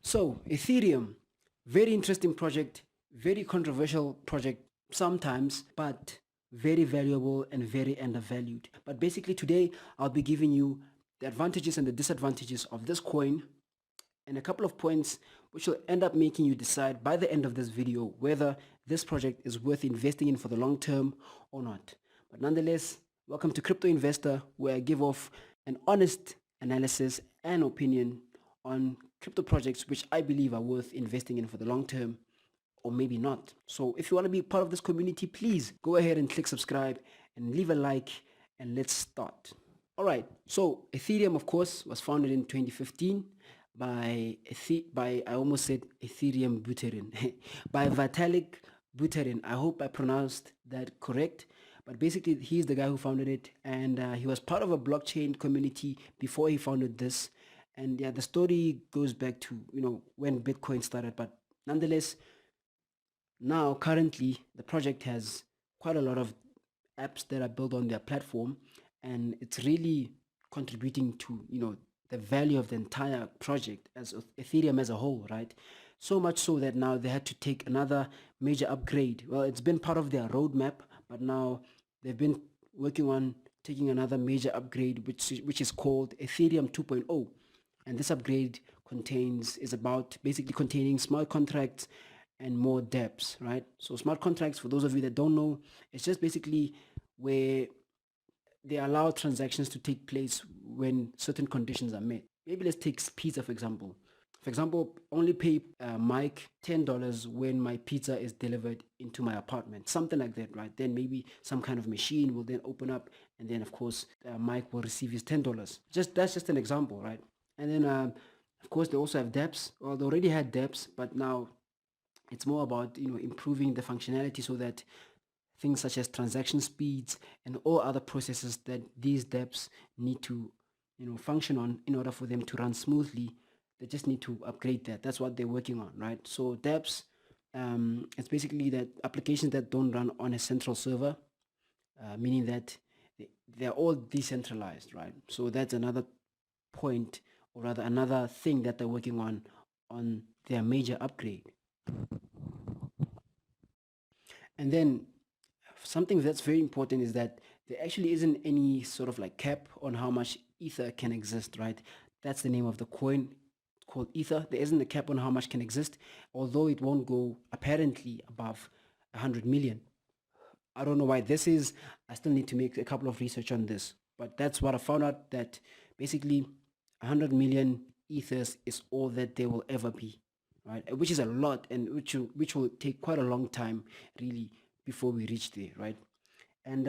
So Ethereum, very interesting project, very controversial project sometimes, but very valuable and very undervalued. But basically today I'll be giving you the advantages and the disadvantages of this coin and a couple of points which will end up making you decide by the end of this video whether this project is worth investing in for the long term or not. But nonetheless, welcome to Crypto Investor, where I give off an honest analysis and opinion on crypto projects which I believe are worth investing in for the long term or maybe not. So if you want to be part of this community, please go ahead and click subscribe and leave a like, and let's start. All right, so Ethereum, of course, was founded in 2015 by I almost said Ethereum Buterin, by Vitalik Buterin. I hope I pronounced that correct. But basically, he's the guy who founded it, and he was part of a blockchain community before he founded this. And yeah, the story goes back to when Bitcoin started. But nonetheless, now currently the project has quite a lot of apps that are built on their platform, and it's really contributing to the value of the entire project as of Ethereum as a whole, right? So much so that now they had to take another major upgrade. Well, it's been part of their roadmap, but now they've been working on taking another major upgrade, which is called Ethereum 2.0. And this upgrade is about basically containing smart contracts and more dApps, right? So smart contracts, for those of you that don't know, it's just basically where they allow transactions to take place when certain conditions are met. Maybe let's take pizza, for example. For example, only pay Mike $10 when my pizza is delivered into my apartment, something like that, right? Then maybe some kind of machine will then open up, and then of course Mike will receive his $10. That's just an example, right? And then of course they also have dApps. Well, they already had dApps, but now it's more about improving the functionality so that things such as transaction speeds and all other processes that these dApps need to function on in order for them to run smoothly, they just need to upgrade that. That's what they're working on, right? So dApps, it's basically that applications that don't run on a central server, meaning that they're all decentralized, right? So that's another point, or rather another thing that they're working on their major upgrade. And then something that's very important is that there actually isn't any sort of like cap on how much ether can exist, right? That's the name of the coin, called ether. There isn't a cap on how much can exist, although it won't go apparently above 100 million. I don't know why this is. I still need to make a couple of research on this, but that's what I found out, that basically 100 million ethers is all that there will ever be, right? Which is a lot, and which will take quite a long time really before we reach there, right? And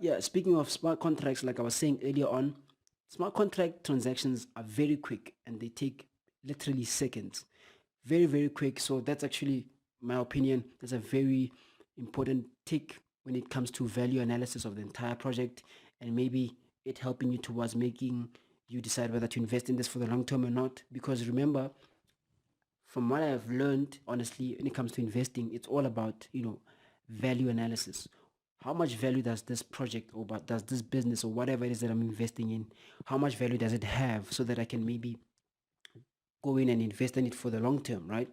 yeah, speaking of smart contracts, like I was saying earlier on, smart contract transactions are very quick and they take literally seconds. Very, very quick. So that's actually my opinion. That's a very important take when it comes to value analysis of the entire project, and maybe it helping you towards making you decide whether to invest in this for the long term or not. Because remember, from what I've learned, honestly, when it comes to investing, it's all about, value analysis. How much value does this project, or does this business or whatever it is that I'm investing in, how much value does it have, so that I can maybe go in and invest in it for the long term, right?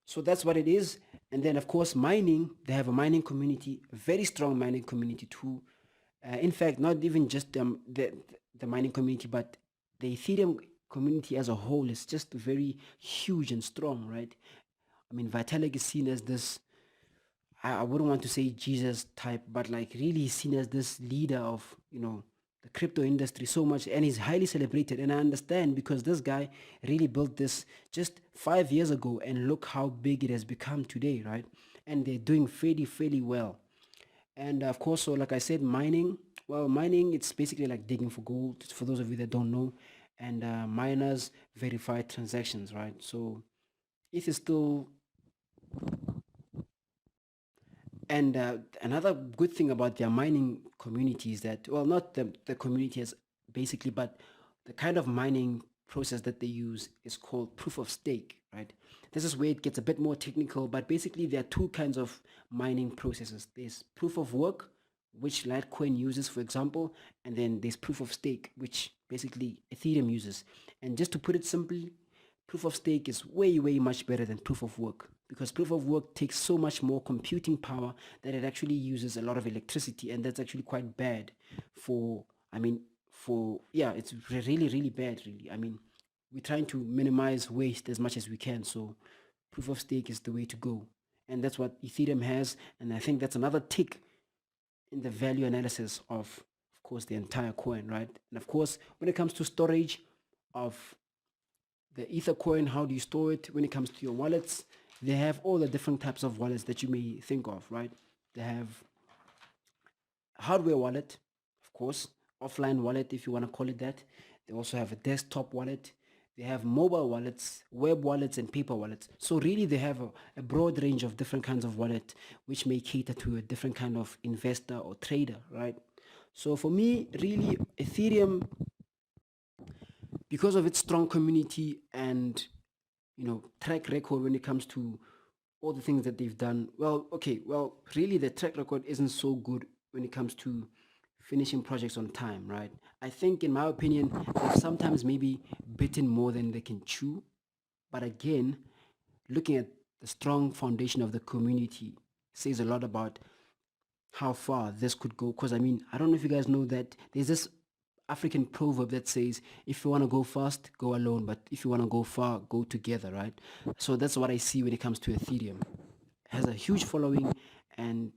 So that's what it is. And then of course mining, they have a mining community, a very strong mining community too. In fact, not even just the mining community, but the Ethereum community as a whole is just very huge and strong, right? I mean, Vitalik is seen as this, I wouldn't want to say Jesus type, but like really seen as this leader of, the crypto industry so much, and he's highly celebrated. And I understand, because this guy really built this just 5 years ago, and look how big it has become today, right? And they're doing fairly, fairly well. And of course, so like I said, mining, well, mining, it's basically like digging for gold, for those of you that don't know. And miners verify transactions, right? So it is still. And another good thing about their mining community is that, well, not the community as basically, but the kind of mining process that they use is called proof of stake, right? This is where it gets a bit more technical, but basically there are two kinds of mining processes. There's proof of work, which Litecoin uses, for example, and then there's proof of stake, which basically Ethereum uses. And just to put it simply, proof of stake is way, way much better than proof of work, because proof of work takes so much more computing power that it actually uses a lot of electricity, and that's actually quite bad for, I mean, yeah, it's really, really bad, really. I mean, we're trying to minimize waste as much as we can, so proof of stake is the way to go. And that's what Ethereum has, and I think that's another tick in the value analysis of course, the entire coin, right? And of course, when it comes to storage of the Ether coin, how do you store it? When it comes to your wallets, they have all the different types of wallets that you may think of, right? They have hardware wallet, of course, offline wallet, if you want to call it that. They also have a desktop wallet. They have mobile wallets, web wallets, and paper wallets. So really, they have a broad range of different kinds of wallet, which may cater to a different kind of investor or trader, right? So for me, really, Ethereum, because of its strong community and track record when it comes to all the things that they've done. Well, okay, well, really the track record isn't so good when it comes to finishing projects on time, right? I think, in my opinion, they've sometimes maybe bitten more than they can chew. But again, looking at the strong foundation of the community says a lot about how far this could go. Because I mean, I don't know if you guys know that there's this African proverb that says, if you want to go fast, go alone, but if you want to go far, go together, right? So that's what I see when it comes to Ethereum. It has a huge following, and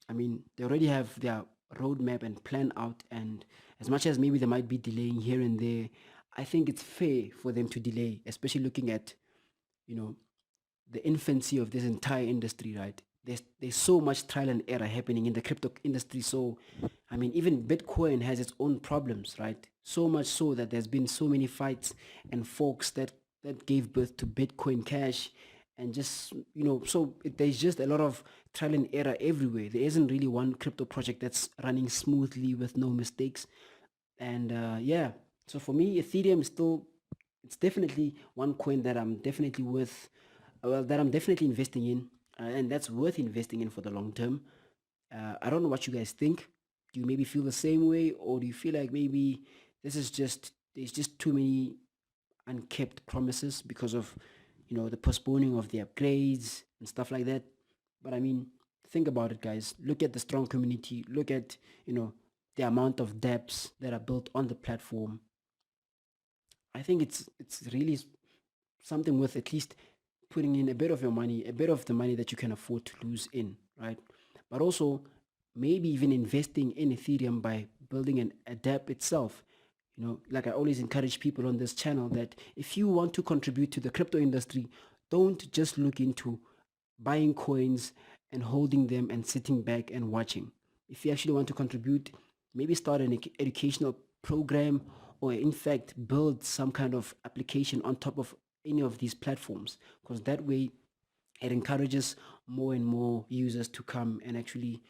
I mean, they already have their roadmap and plan out, and as much as maybe they might be delaying here and there, I think it's fair for them to delay, especially looking at, you know, the infancy of this entire industry, right? There's so much trial and error happening in the crypto industry. So, I mean, even Bitcoin has its own problems, right? So much so that there's been so many fights and forks that gave birth to Bitcoin Cash, and just so there's just a lot of trial and error everywhere. There isn't really one crypto project that's running smoothly with no mistakes. And yeah, so for me, Ethereum is still, it's definitely one coin that I'm definitely that I'm definitely investing in, and that's worth investing in for the long term. I don't know what you guys think. Do you maybe feel the same way, or do you feel like maybe there's just too many unkept promises because of the postponing of the upgrades and stuff like that? But I mean, think about it, guys. Look at the strong community. Look at the amount of dApps that are built on the platform. I think it's really something worth at least putting in a bit of your money, a bit of the money that you can afford to lose in, right? But also maybe even investing in Ethereum by building a dApp itself. Like I always encourage people on this channel, that if you want to contribute to the crypto industry, don't just look into buying coins and holding them and sitting back and watching. If you actually want to contribute, maybe start an educational program, or in fact build some kind of application on top of any of these platforms, because that way it encourages more and more users to come and actually,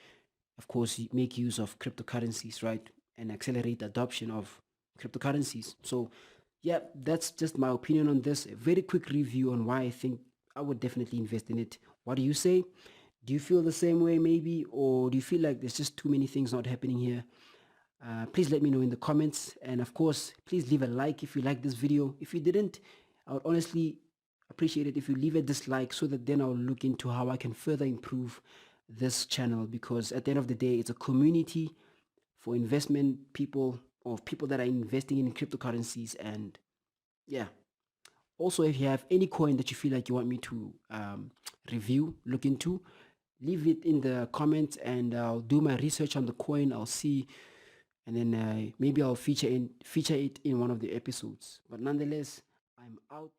of course, make use of cryptocurrencies, right? And accelerate adoption of cryptocurrencies. So yeah, that's just my opinion on this. A very quick review on why I think I would definitely invest in it. What do you say? Do you feel the same way maybe, or do you feel like there's just too many things not happening here? Please let me know in the comments, and of course, please leave a like if you like this video. If you didn't, I would honestly appreciate it if you leave a dislike, so that then I'll look into how I can further improve this channel, because at the end of the day, it's a community for investment people, or people that are investing in cryptocurrencies. And yeah, also, if you have any coin that you feel like you want me to review, look into, leave it in the comments, and I'll do my research on the coin. I'll see, and then maybe I'll feature it in one of the episodes. But nonetheless, I'm out.